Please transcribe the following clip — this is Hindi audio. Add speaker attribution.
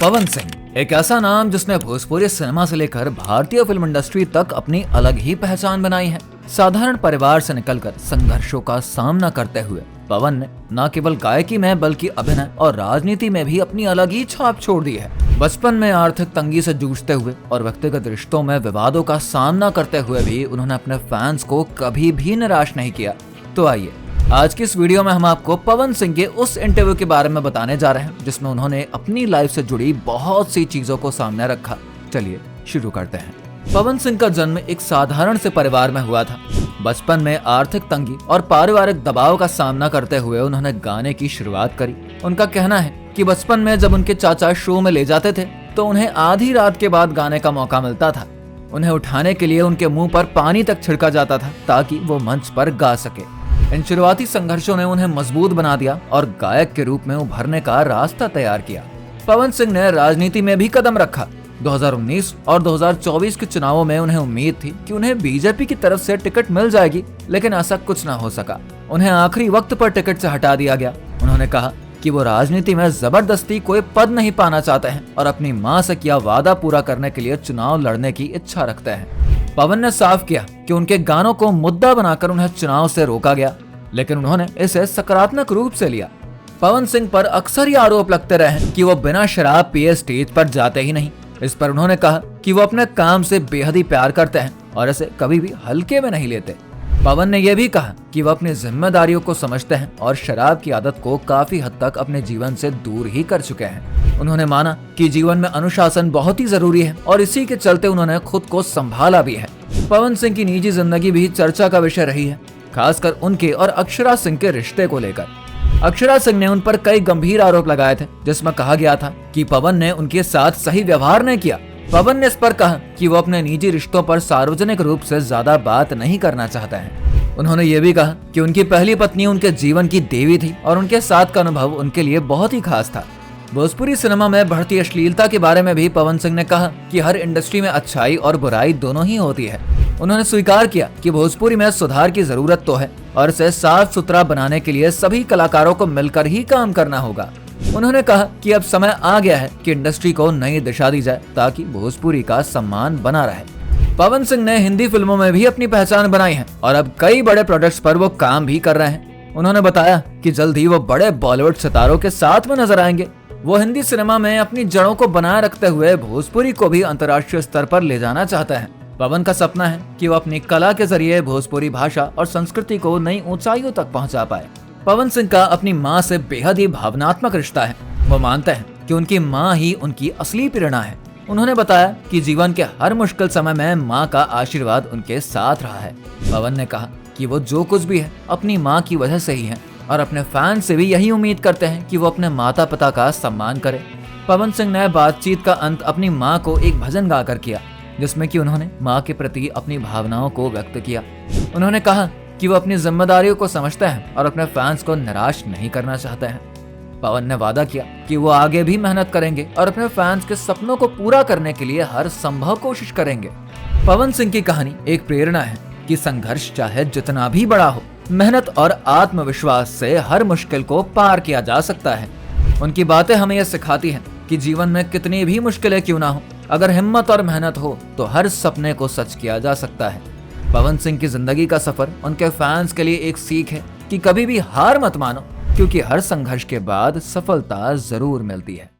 Speaker 1: पवन सिंह एक ऐसा नाम जिसने भोजपुरी सिनेमा से लेकर भारतीय फिल्म इंडस्ट्री तक अपनी अलग ही पहचान बनाई है। साधारण परिवार से निकलकर संघर्षों का सामना करते हुए पवन ने न केवल गायकी में बल्कि अभिनय और राजनीति में भी अपनी अलग ही छाप छोड़ दी है। बचपन में आर्थिक तंगी से जूझते हुए और व्यक्तिगत रिश्तों में विवादों का सामना करते हुए भी उन्होंने अपने फैंस को कभी भी निराश नहीं किया। तो आइए आज की इस वीडियो में हम आपको पवन सिंह के उस इंटरव्यू के बारे में बताने जा रहे हैं जिसमें उन्होंने अपनी लाइफ से जुड़ी बहुत सी चीजों को सामने रखा। चलिए शुरू करते हैं। पवन सिंह का जन्म एक साधारण से परिवार में हुआ था। बचपन में आर्थिक तंगी और पारिवारिक दबाव का सामना करते हुए उन्होंने गाने की शुरुआत करी। उनका कहना है कि बचपन में जब उनके चाचा शो में ले जाते थे तो उन्हें आधी रात के बाद गाने का मौका मिलता था। उन्हें उठाने के लिए उनके मुंह पर पानी तक छिड़का जाता था ताकि वो मंच पर गा सके। इन शुरुआती संघर्षों ने उन्हें मजबूत बना दिया और गायक के रूप में उभरने का रास्ता तैयार किया। पवन सिंह ने राजनीति में भी कदम रखा। 2019 और 2024 के चुनावों में उन्हें उम्मीद थी कि उन्हें बीजेपी की तरफ से टिकट मिल जाएगी, लेकिन ऐसा कुछ न हो सका। उन्हें आखिरी वक्त पर टिकट से हटा दिया गया। उन्होंने कहा कि वो राजनीति में जबरदस्ती कोई पद नहीं पाना चाहते हैं और अपनी मां से किया वादा पूरा करने के लिए चुनाव लड़ने की इच्छा रखते हैं। पवन ने साफ किया कि उनके गानों को मुद्दा बनाकर उन्हें चुनाव से रोका गया, लेकिन उन्होंने इसे सकारात्मक रूप से लिया। पवन सिंह पर अक्सर ये आरोप लगते रहे कि वो बिना शराब पिए स्टेज पर जाते ही नहीं। इस पर उन्होंने कहा कि वो अपने काम से बेहद ही प्यार करते हैं और इसे कभी भी हल्के में नहीं लेते। पवन ने यह भी कहा कि वो अपनी जिम्मेदारियों को समझते हैं और शराब की आदत को काफी हद तक अपने जीवन से दूर ही कर चुके हैं। उन्होंने माना कि जीवन में अनुशासन बहुत ही जरूरी है और इसी के चलते उन्होंने खुद को संभाला भी है। पवन सिंह की निजी जिंदगी भी चर्चा का विषय रही है, खासकर उनके और अक्षरा सिंह के रिश्ते को लेकर। अक्षरा सिंह ने उन पर कई गंभीर आरोप लगाए थे, जिसमें कहा गया था कि पवन ने उनके साथ सही व्यवहार नहीं किया। पवन ने इस पर कहा कि वो अपने निजी रिश्तों पर सार्वजनिक रूप से ज्यादा बात नहीं करना चाहते हैं। उन्होंने ये भी कहा कि उनकी पहली पत्नी उनके जीवन की देवी थी और उनके साथ का अनुभव उनके लिए बहुत ही खास था। भोजपुरी सिनेमा में बढ़ती अश्लीलता के बारे में भी पवन सिंह ने कहा कि हर इंडस्ट्री में अच्छाई और बुराई दोनों ही होती है। उन्होंने स्वीकार किया कि भोजपुरी में सुधार की जरूरत तो है और इसे साफ सुथरा बनाने के लिए सभी कलाकारों को मिलकर ही काम करना होगा। उन्होंने कहा कि अब समय आ गया है कि इंडस्ट्री को नई दिशा दी जाए ताकि भोजपुरी का सम्मान बना रहे। पवन सिंह ने हिंदी फिल्मों में भी अपनी पहचान बनाई है और अब कई बड़े प्रोजेक्ट्स पर वो काम भी कर रहे हैं। उन्होंने बताया कि जल्द ही वो बड़े बॉलीवुड सितारों के साथ में नजर आएंगे। वो हिंदी सिनेमा में अपनी जड़ों को बनाए रखते हुए भोजपुरी को भी अंतर्राष्ट्रीय स्तर पर ले जाना चाहते हैं। पवन का सपना है कि वो अपनी कला के जरिए भोजपुरी भाषा और संस्कृति को नई ऊंचाइयों तक पहुंचा पाए। पवन सिंह का अपनी मां से बेहद ही भावनात्मक रिश्ता है। वो मानते हैं कि उनकी मां ही उनकी असली प्रेरणा है। उन्होंने बताया कि जीवन के हर मुश्किल समय में मां का आशीर्वाद उनके साथ रहा है। पवन ने कहा कि वो जो कुछ भी है अपनी मां की वजह से ही है और अपने फैन से भी यही उम्मीद करते हैं कि वो अपने माता पिता का सम्मान करे। पवन सिंह ने बातचीत का अंत अपनी मां को एक भजन गाकर किया, जिसमें कि उन्होंने मां के प्रति अपनी भावनाओं को व्यक्त किया। उन्होंने कहा कि वो अपनी जिम्मेदारियों को समझते हैं और अपने फैंस को निराश नहीं करना चाहते हैं। पवन ने वादा किया कि वो आगे भी मेहनत करेंगे और अपने फैंस के सपनों को पूरा करने के लिए हर संभव कोशिश करेंगे। पवन सिंह की कहानी एक प्रेरणा है कि संघर्ष चाहे जितना भी बड़ा हो, मेहनत और आत्मविश्वास से हर मुश्किल को पार किया जा सकता है। उनकी बातें हमें यह सिखाती हैं कि जीवन में कितनी भी मुश्किलें क्यों ना हो, अगर हिम्मत और मेहनत हो तो हर सपने को सच किया जा सकता है। पवन सिंह की जिंदगी का सफर उनके फैंस के लिए एक सीख है कि कभी भी हार मत मानो, क्योंकि हर संघर्ष के बाद सफलता जरूर मिलती है।